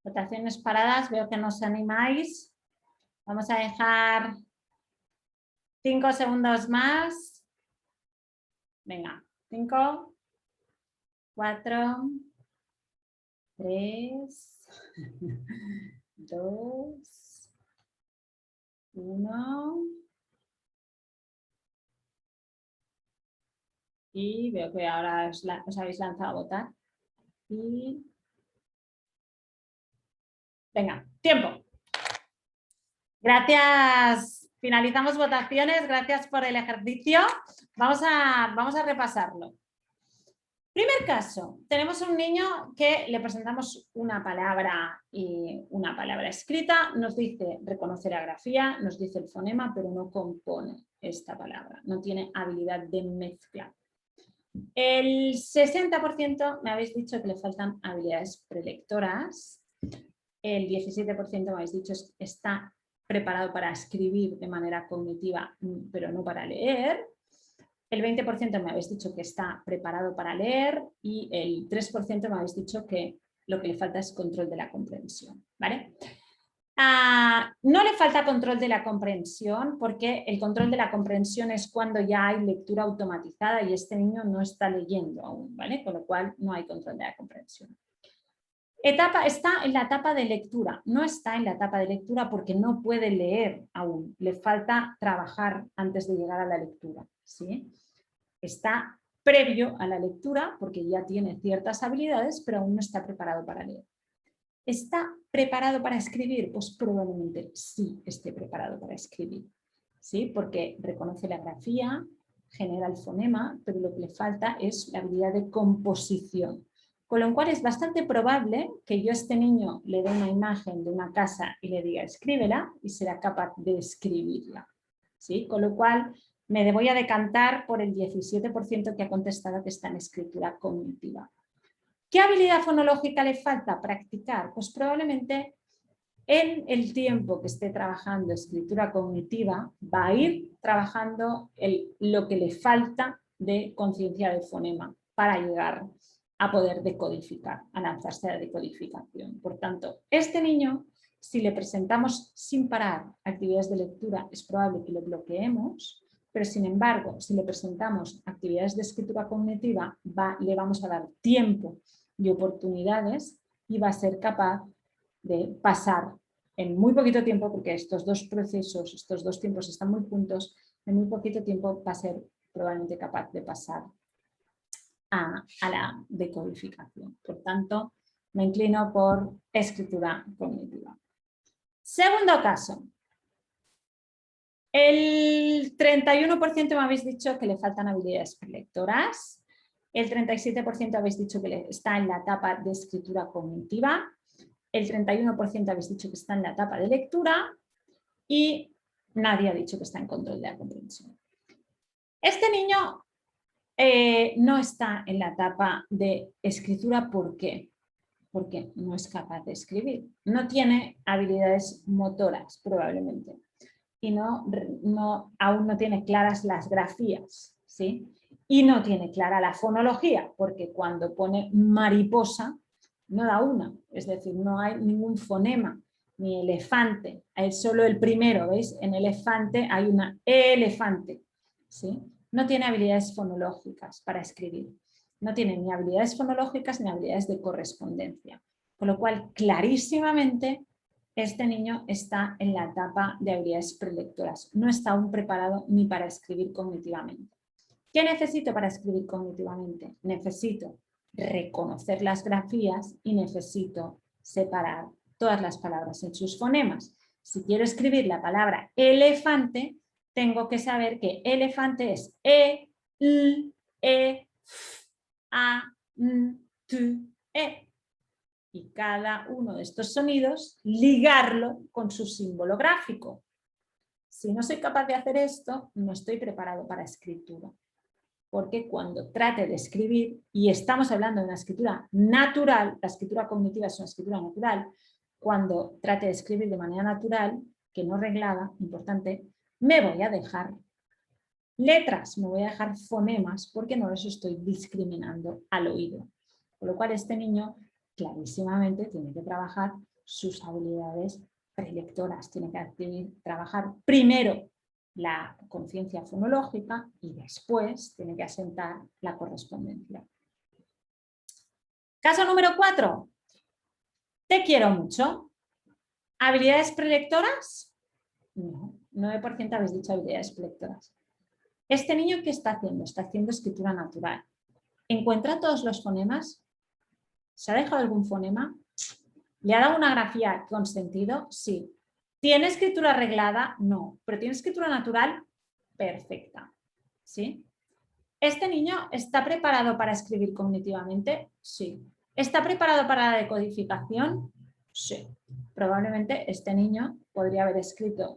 Votaciones paradas, veo que no os animáis. Vamos a dejar 5 segundos más. Venga, 5, 4, 3, 2, 1. Y veo que ahora os habéis lanzado a votar. Y venga, tiempo. Gracias. Finalizamos votaciones. Gracias por el ejercicio. Vamos a repasarlo. Primer caso, tenemos un niño que le presentamos una palabra escrita, nos dice reconocer la grafía, nos dice el fonema, pero no compone esta palabra, no tiene habilidad de mezcla. El 60% me habéis dicho que le faltan habilidades prelectoras, el 17% me habéis dicho que está preparado para escribir de manera cognitiva, pero no para leer. El 20% me habéis dicho que está preparado para leer y el 3% me habéis dicho que lo que le falta es control de la comprensión, ¿vale? No le falta control de la comprensión porque el control de la comprensión es cuando ya hay lectura automatizada y este niño no está leyendo aún, ¿vale? Con lo cual no hay control de la comprensión. Está en la etapa de lectura, no está en la etapa de lectura porque no puede leer aún, le falta trabajar antes de llegar a la lectura, ¿sí? Está previo a la lectura porque ya tiene ciertas habilidades, pero aún no está preparado para leer. ¿Está preparado para escribir? Pues probablemente sí esté preparado para escribir, ¿sí? Porque reconoce la grafía, genera el fonema, pero lo que le falta es la habilidad de composición. Con lo cual es bastante probable que yo a este niño le dé una imagen de una casa y le diga escríbela y será capaz de escribirla, ¿sí? Con lo cual me voy a decantar por el 17% que ha contestado que está en escritura cognitiva. ¿Qué habilidad fonológica le falta? Practicar. Pues probablemente en el tiempo que esté trabajando escritura cognitiva va a ir trabajando lo que le falta de conciencia del fonema para llegar a poder decodificar, a lanzarse a la decodificación. Por tanto, este niño, si le presentamos sin parar actividades de lectura, es probable que lo bloqueemos, pero sin embargo, si le presentamos actividades de escritura cognitiva, le vamos a dar tiempo y oportunidades y va a ser capaz de pasar en muy poquito tiempo, porque estos dos procesos, estos dos tiempos están muy juntos, en muy poquito tiempo va a ser probablemente capaz de pasar a la decodificación. Por tanto, me inclino por escritura cognitiva. Segundo caso. El 31% me habéis dicho que le faltan habilidades prelectoras. El 37% habéis dicho que está en la etapa de escritura cognitiva. El 31% habéis dicho que está en la etapa de lectura. Y nadie ha dicho que está en control de la comprensión. Este niño no está en la etapa de escritura. ¿Por qué? Porque no es capaz de escribir. No tiene habilidades motoras, probablemente. Y aún no tiene claras las grafías, ¿sí? Y no tiene clara la fonología, porque cuando pone mariposa no da una, es decir, no hay ningún fonema, ni elefante, hay solo el primero, ¿veis? En elefante hay una elefante, ¿sí? No tiene habilidades fonológicas para escribir, no tiene ni habilidades fonológicas ni habilidades de correspondencia, con lo cual clarísimamente este niño está en la etapa de habilidades prelectoras, no está aún preparado ni para escribir cognitivamente. ¿Qué necesito para escribir cognitivamente? Necesito reconocer las grafías y necesito separar todas las palabras en sus fonemas. Si quiero escribir la palabra elefante, tengo que saber que elefante es E, L, E, F, A, N, T, E. Y cada uno de estos sonidos ligarlo con su símbolo gráfico. Si no soy capaz de hacer esto, no estoy preparado para escritura. Porque cuando trate de escribir, y estamos hablando de una escritura natural, la escritura cognitiva es una escritura natural, cuando trate de escribir de manera natural, que no reglada, importante, me voy a dejar letras, me voy a dejar fonemas, porque no los estoy discriminando al oído. Con lo cual este niño clarísimamente tiene que trabajar sus habilidades prelectoras, tiene que trabajar primero la conciencia fonológica y después tiene que asentar la correspondencia. Caso número 4. Te quiero mucho. ¿Habilidades prelectoras? No, 9% habéis dicho habilidades prelectoras. ¿Este niño qué está haciendo? Está haciendo escritura natural. ¿Encuentra todos los fonemas? ¿Se ha dejado algún fonema? ¿Le ha dado una grafía con sentido? Sí. ¿Tiene escritura arreglada? No. ¿Pero tiene escritura natural? Perfecta. ¿Sí? ¿Este niño está preparado para escribir cognitivamente? Sí. ¿Está preparado para la decodificación? Sí. Probablemente este niño podría haber escrito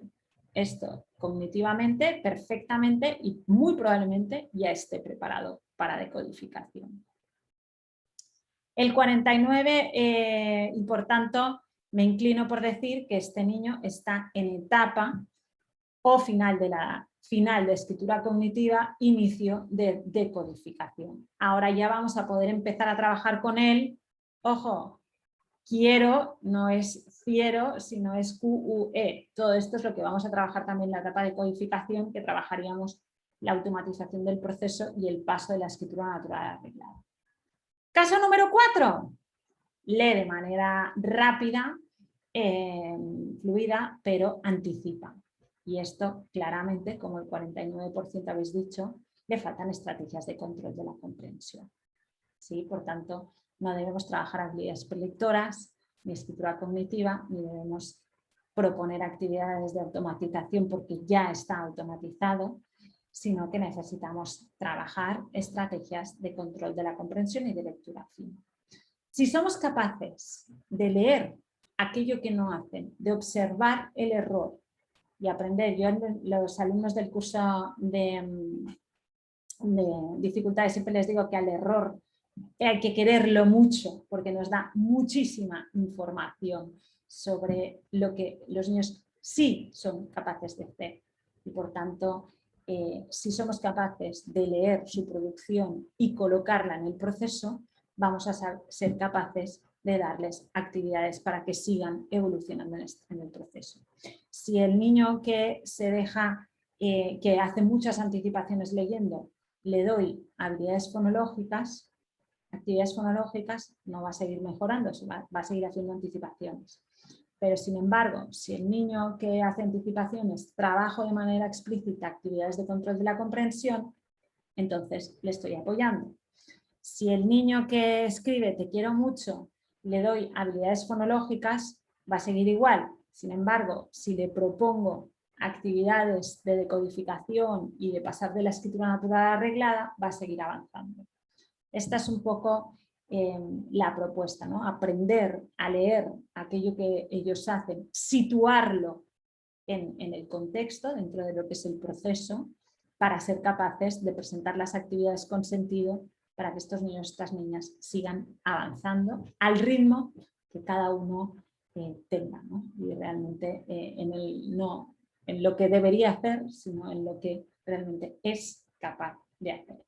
esto cognitivamente, perfectamente y muy probablemente ya esté preparado para decodificación. El 49 y por tanto me inclino por decir que este niño está en etapa o final de escritura cognitiva, inicio de decodificación. Ahora ya vamos a poder empezar a trabajar con él. Ojo, quiero no es fiero, sino es QUE. Todo esto es lo que vamos a trabajar también en la etapa de codificación, que trabajaríamos la automatización del proceso y el paso de la escritura natural arreglada. Caso número 4. Lee de manera rápida, fluida, pero anticipa. Y esto claramente, como el 49% habéis dicho, le faltan estrategias de control de la comprensión. ¿Sí? Por tanto, no debemos trabajar habilidades prelectoras, ni escritura cognitiva, ni debemos proponer actividades de automatización porque ya está automatizado, sino que necesitamos trabajar estrategias de control de la comprensión y de lectura fina. Si somos capaces de leer aquello que no hacen, de observar el error y aprender, yo a los alumnos del curso de dificultades siempre les digo que al error hay que quererlo mucho porque nos da muchísima información sobre lo que los niños sí son capaces de hacer y por tanto si somos capaces de leer su producción y colocarla en el proceso, vamos a ser capaces de darles actividades para que sigan evolucionando en el proceso. Si el niño que se deja, que hace muchas anticipaciones leyendo, le doy habilidades fonológicas, actividades fonológicas, no va a seguir mejorando, va a seguir haciendo anticipaciones. Pero sin embargo, si el niño que hace anticipaciones trabajo de manera explícita actividades de control de la comprensión, entonces le estoy apoyando. Si el niño que escribe te quiero mucho, le doy habilidades fonológicas, va a seguir igual. Sin embargo, si le propongo actividades de decodificación y de pasar de la escritura natural arreglada, va a seguir avanzando. Esta es un poco la propuesta, ¿no? Aprender a leer aquello que ellos hacen, situarlo en el contexto, dentro de lo que es el proceso, para ser capaces de presentar las actividades con sentido para que estos niños y estas niñas sigan avanzando al ritmo que cada uno tenga, ¿no? Y realmente no en lo que debería hacer, sino en lo que realmente es capaz de hacer.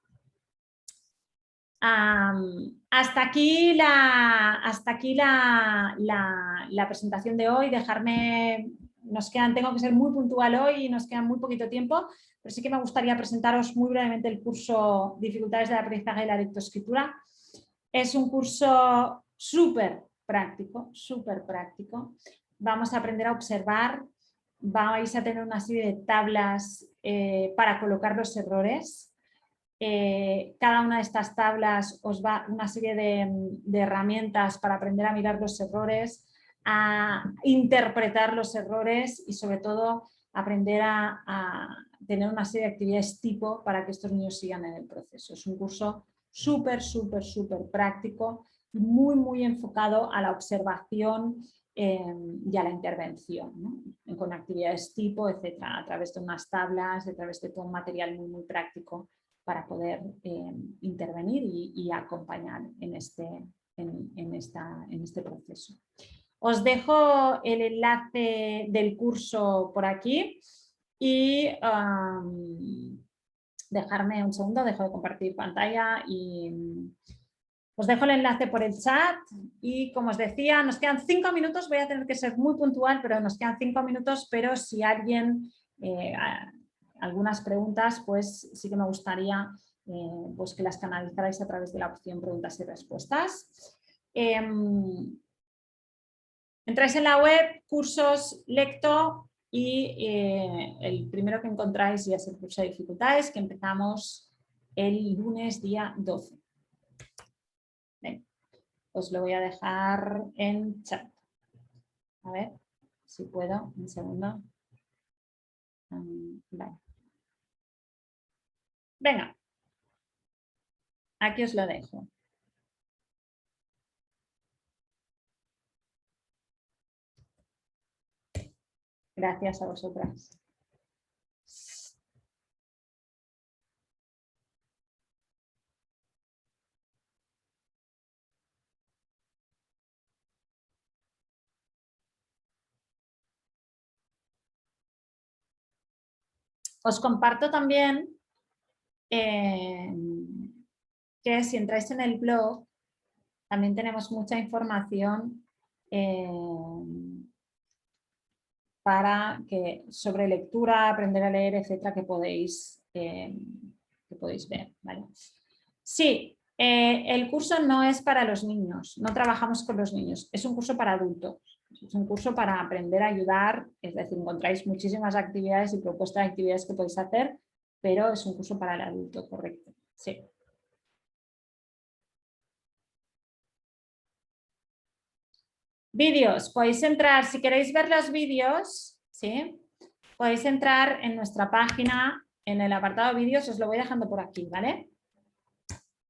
Hasta aquí la presentación de hoy. Tengo que ser muy puntual hoy y nos queda muy poquito tiempo, pero sí que me gustaría presentaros muy brevemente el curso Dificultades del aprendizaje de la lectoescritura. Es un curso súper práctico, súper práctico. Vamos a aprender a observar, vais a tener una serie de tablas para colocar los errores. Cada una de estas tablas os va una serie de herramientas para aprender a mirar los errores, a interpretar los errores y sobre todo aprender a tener una serie de actividades tipo para que estos niños sigan en el proceso. Es un curso súper, súper, súper práctico y muy, muy enfocado a la observación y a la intervención, ¿no? Con actividades tipo, etcétera, a través de unas tablas, a través de todo un material muy, muy práctico para poder intervenir y acompañar en este proceso. Os dejo el enlace del curso por aquí y dejarme un segundo, dejo de compartir pantalla y os dejo el enlace por el chat y como os decía, nos quedan 5 minutos, voy a tener que ser muy puntual, pero nos quedan 5 minutos, pero si alguien... algunas preguntas, pues sí que me gustaría pues que las canalizarais a través de la opción preguntas y respuestas. Entráis en la web, cursos, lecto y el primero que encontráis ya es el curso de dificultades que empezamos el lunes día 12. Bien, os lo voy a dejar en chat. A ver si puedo, un segundo. Vale. Venga, aquí os lo dejo. Gracias a vosotras. Os comparto también que si entráis en el blog, también tenemos mucha información sobre lectura, aprender a leer, etcétera, que podéis ver. ¿Vale? Sí, el curso no es para los niños, no trabajamos con los niños, es un curso para adultos. Es un curso para aprender a ayudar, es decir, encontráis muchísimas actividades y propuestas de actividades que podéis hacer, pero es un curso para el adulto, correcto. Sí. Vídeos, podéis entrar, si queréis ver los vídeos, ¿sí? Podéis entrar en nuestra página, en el apartado vídeos, os lo voy dejando por aquí, ¿vale?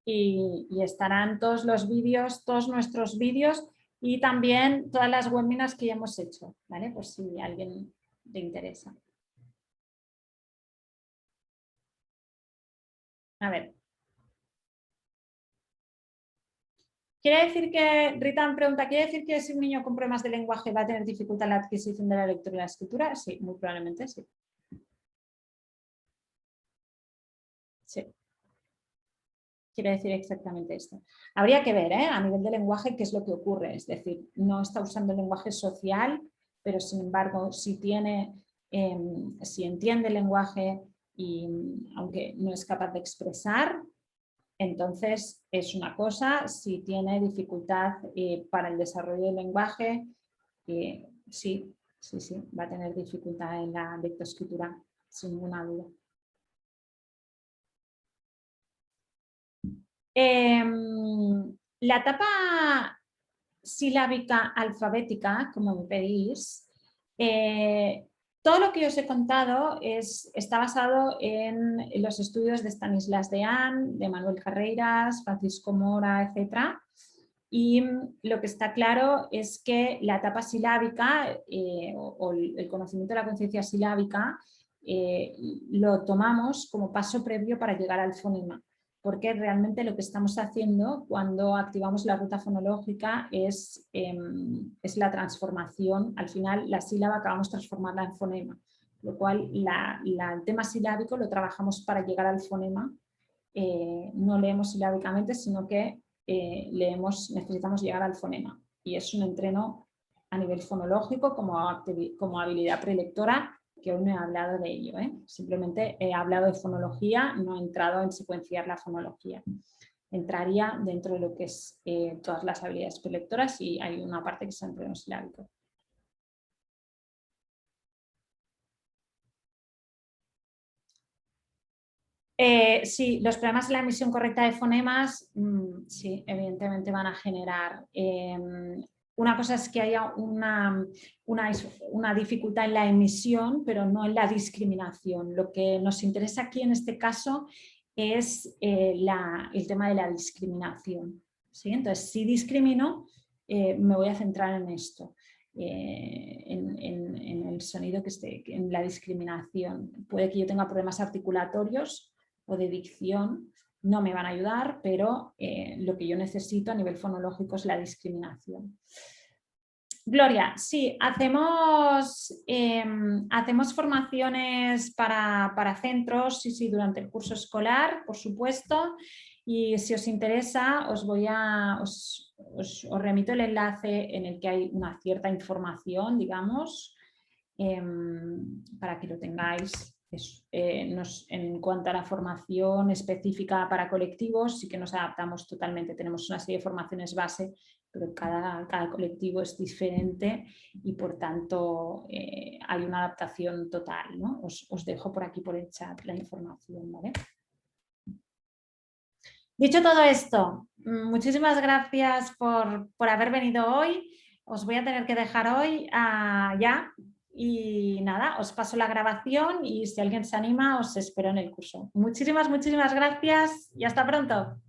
Y estarán todos los vídeos, todos nuestros vídeos y también todas las webinars que ya hemos hecho, ¿vale? Por si a alguien le interesa. A ver. Quiere decir que, Rita me pregunta, ¿quiere decir que si un niño con problemas de lenguaje va a tener dificultad en la adquisición de la lectura y la escritura? Sí, muy probablemente sí. Sí. Quiere decir exactamente esto. Habría que ver, a nivel de lenguaje, qué es lo que ocurre. Es decir, no está usando el lenguaje social, pero sin embargo, si entiende el lenguaje y aunque no es capaz de expresar, entonces es una cosa. Si tiene dificultad para el desarrollo del lenguaje, sí, va a tener dificultad en la lectoescritura, sin ninguna duda. La etapa silábica alfabética, como me pedís, todo lo que os he contado está basado en los estudios de Stanislas Dehaene, de Manuel Carreiras, Francisco Mora, etc. Y lo que está claro es que la etapa silábica o el conocimiento de la conciencia silábica lo tomamos como paso previo para llegar al fonema, porque realmente lo que estamos haciendo cuando activamos la ruta fonológica es la transformación. Al final la sílaba acabamos transformarla en fonema, lo cual el tema silábico lo trabajamos para llegar al fonema no leemos silábicamente, sino que necesitamos llegar al fonema. Y es un entreno a nivel fonológico como habilidad prelectora, que hoy no he hablado de ello. Simplemente he hablado de fonología, no he entrado en secuenciar la fonología. Entraría dentro de lo que es todas las habilidades prelectoras y hay una parte que es entreno silábico. Sí, los problemas en la emisión correcta de fonemas, sí, evidentemente van a generar. Una cosa es que haya una dificultad en la emisión, pero no en la discriminación. Lo que nos interesa aquí en este caso es el tema de la discriminación. ¿Sí? Entonces, si discrimino, me voy a centrar en esto. En el sonido que esté, en la discriminación. Puede que yo tenga problemas articulatorios o de dicción, no me van a ayudar, pero lo que yo necesito a nivel fonológico es la discriminación. Gloria, sí, hacemos formaciones para centros, sí, durante el curso escolar, por supuesto, y si os interesa os remito el enlace en el que hay una cierta información, digamos, para que lo tengáis. En cuanto a la formación específica para colectivos, sí que nos adaptamos totalmente. Tenemos una serie de formaciones base, pero cada colectivo es diferente y por tanto hay una adaptación total, ¿no? Os dejo por aquí por el chat la información, ¿vale? Dicho todo esto, muchísimas gracias por haber venido hoy. Os voy a tener que dejar hoy ya. Y nada, os paso la grabación y si alguien se anima os espero en el curso. Muchísimas gracias y hasta pronto.